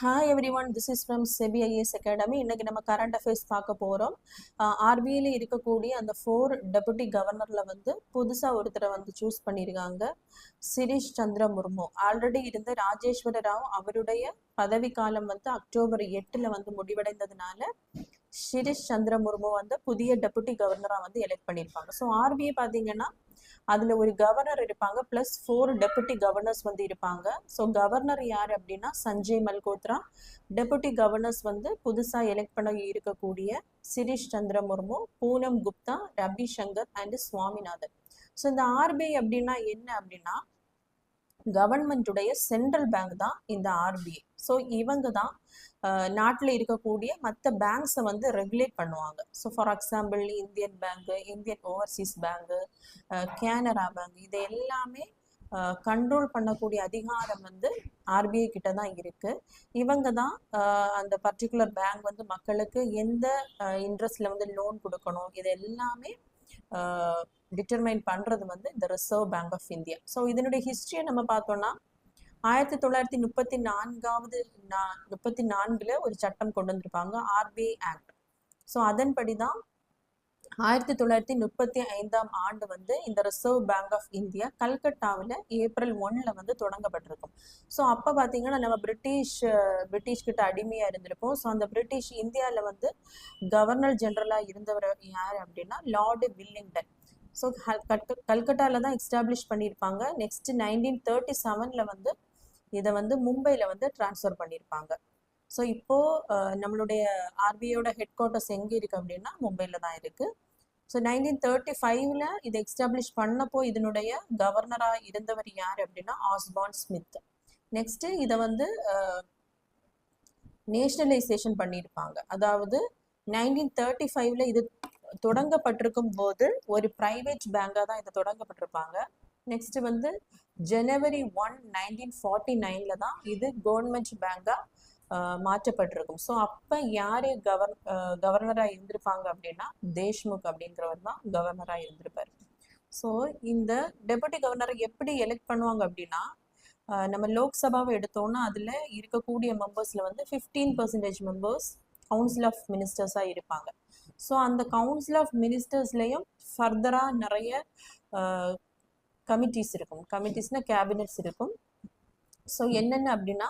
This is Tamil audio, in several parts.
Hi everyone, this is from SEBI IAS Academy. இன்னைக்கு நம்ம கரண்ட் அஃபேர்ஸ் பார்க்க போகிறோம். ஆர்பிஐல இருக்கக்கூடிய அந்த 4 டெபுட்டி கவர்னரில் வந்து புதுசாக ஒருத்தரை வந்து சூஸ் பண்ணியிருக்காங்க. சிரீஷ் சந்திர முர்மு. ஆல்ரெடி இருந்த ராஜேஸ்வர ராவ் அவருடைய பதவிக்காலம் வந்து அக்டோபர் 8 வந்து முடிவடைந்ததுனால சிரீஷ் சந்திர முர்மு வந்து புதிய டெபுட்டி கவர்னராக வந்து எலெக்ட் பண்ணியிருப்பாங்க. ஸோ ஆர்பிஐ பார்த்தீங்கன்னா அதில் ஒரு கவர்னர் இருப்பாங்க ப்ளஸ் 4 டெபுட்டி கவர்னர்ஸ் வந்து இருப்பாங்க. ஸோ கவர்னர் யார் அப்படின்னா சஞ்சய் மல்கோத்ரா. டெபுட்டி கவர்னர்ஸ் வந்து புதுசாக எலெக்ட் பண்ண இருக்கக்கூடிய சிரீஷ் சந்திர முர்மு, பூனம் குப்தா, ரவி சங்கர் அண்ட் சுவாமிநாதன். ஸோ இந்த ஆர்பிஐ அப்படின்னா என்ன அப்படின்னா கவர்மெண்ட்டுடைய சென்ட்ரல் பேங்க் தான் இந்த ஆர்பிஐ. ஸோ இவங்க தான் நாட்டில் இருக்கக்கூடிய மற்ற பேங்க்ஸை வந்து ரெகுலேட் பண்ணுவாங்க. So for example Indian bank, Indian Overseas bank, Canara bank, இது எல்லாமே கண்ட்ரோல் பண்ணக்கூடிய அதிகாரம் வந்து ஆர்பிஐ கிட்ட தான் இருக்கு. இவங்க தான் அந்த பர்டிகுலர் பேங்க் வந்து மக்களுக்கு எந்த இன்ட்ரெஸ்ட்ல வந்து லோன் கொடுக்கணும், இது எல்லாமே டிட்டர்மைன் பண்றது வந்து இந்த reserve bank of India. So இதனுடைய ஹிஸ்டரியை நம்ம பார்த்தோம்னா 1934 ஒரு சட்டம் கொண்டு வந்திருப்பாங்க, ஆர்பிஐ ஆக்ட். ஸோ அதன்படி தான் 1935 வந்து இந்த ரிசர்வ் பேங்க் ஆஃப் இந்தியா கல்கட்டாவில் ஏப்ரல் 1 வந்து தொடங்கப்பட்டிருக்கும். ஸோ அப்போ பார்த்தீங்கன்னா நம்ம பிரிட்டிஷ் கிட்ட அடிமையாக இருந்திருப்போம். ஸோ அந்த பிரிட்டிஷ் இந்தியாவில் வந்து கவர்னர் ஜெனரலாக இருந்தவர் யார் அப்படின்னா லார்டு வில்லிங்டன். ஸோ கல்கட்டாவில் தான் எஸ்டாப்ளிஷ் பண்ணியிருப்பாங்க. நெக்ஸ்ட் 1937 வந்து இதை வந்து மும்பையில் வந்து டிரான்ஸ்ஃபர் பண்ணியிருப்பாங்க. ஸோ இப்போது நம்மளுடைய ஆர்பிஐயோட ஹெட் குவார்ட்டர்ஸ் எங்கே இருக்குது அப்படின்னா மும்பையில் தான் இருக்குது. ஸோ 1935 இதை எஸ்டாப்ளிஷ் பண்ணப்போ இதனுடைய கவர்னராக இருந்தவர் யார் அப்படின்னா ஆஸ்பான் ஸ்மித். நெக்ஸ்ட்டு இதை வந்து நேஷனலைசேஷன் பண்ணியிருப்பாங்க. அதாவது 1935 இது தொடங்கப்பட்டிருக்கும் போது ஒரு பிரைவேட் பேங்காக தான் இதை தொடங்கப்பட்டிருப்பாங்க. நெக்ஸ்ட் வந்து ஜனவரி 1, 1949 தான் இது கவர்மெண்ட் பேங்காக மாற்றப்பட்டிருக்கும். ஸோ அப்போ யார் கவர்னராக இருந்திருப்பாங்க அப்படின்னா தேஷ்முக் அப்படிங்கிறவர் தான் கவர்னராக இருந்திருப்பார். ஸோ இந்த டெபுட்டி கவர்னரை எப்படி எலெக்ட் பண்ணுவாங்க அப்படின்னா நம்ம லோக்சபாவை எடுத்தோம்னா அதில் இருக்கக்கூடிய மெம்பர்ஸில் வந்து 15% மெம்பர்ஸ் கவுன்சில் ஆஃப் மினிஸ்டர்ஸாக இருப்பாங்க. ஸோ அந்த கவுன்சில் ஆஃப் மினிஸ்டர்ஸ்லேயும் ஃபர்தராக நிறைய கமிட்டிஸ் இருக்கும். கமிட்டிஸ்னால் கேபினெட்ஸ் இருக்கும். ஸோ என்னென்ன அப்படின்னா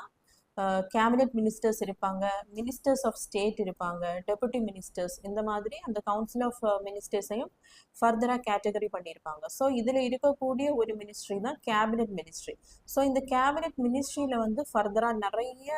கேபினெட் மினிஸ்டர்ஸ் இருப்பாங்க, மினிஸ்டர்ஸ் ஆஃப் ஸ்டேட் இருப்பாங்க, டெபுட்டி மினிஸ்டர்ஸ், இந்த மாதிரி அந்த கவுன்சில் ஆஃப் மினிஸ்டர்ஸையும் ஃபர்தராக கேட்டகரி பண்ணியிருப்பாங்க. ஸோ இதில் இருக்கக்கூடிய ஒரு மினிஸ்ட்ரி தான் கேபினெட் மினிஸ்ட்ரி. ஸோ இந்த கேபினெட் மினிஸ்ட்ரியில் வந்து ஃபர்தராக நிறைய